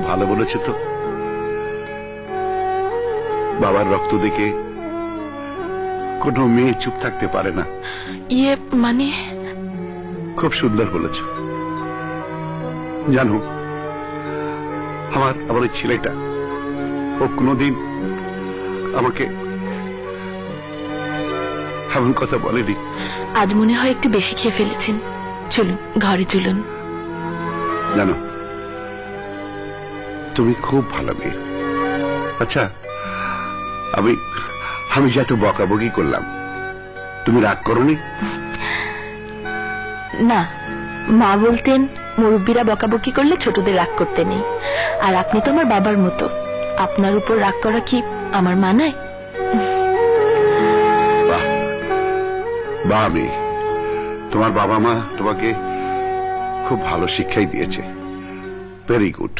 ভালো বলেছে তো। বাবার রক্ত দেখে কোনো মেয়ে চুপ থাকতে পারে না। ইয়ে মানে? খুব সুন্দর বলেছ। জানো, আমার ওই ছেলেটা ও কোনোদিন আমাকে এমন কথা বলেনি। আজ মনে হয় একটু বেশি খেয়ে ফেলেছেন। চলুন ঘরে চলুন। জানো, তুমি খুব ভালো মেয়ে। আচ্ছা, আমি আমি যে এত বকাবকি করলাম, তুমি রাগ করোনি? না, মা বলতেন মুরব্বীরা বকাবকি করলে ছোটদের রাগ করতে নেই। আর আপনি তো আমার বাবার মতো, আপনার উপর রাগ করা কি আমার মানায়? বাহ বাহ মেয়ে, তোমার বাবা মা তোমাকে খুব ভালো শিক্ষাই দিয়েছে। Very good.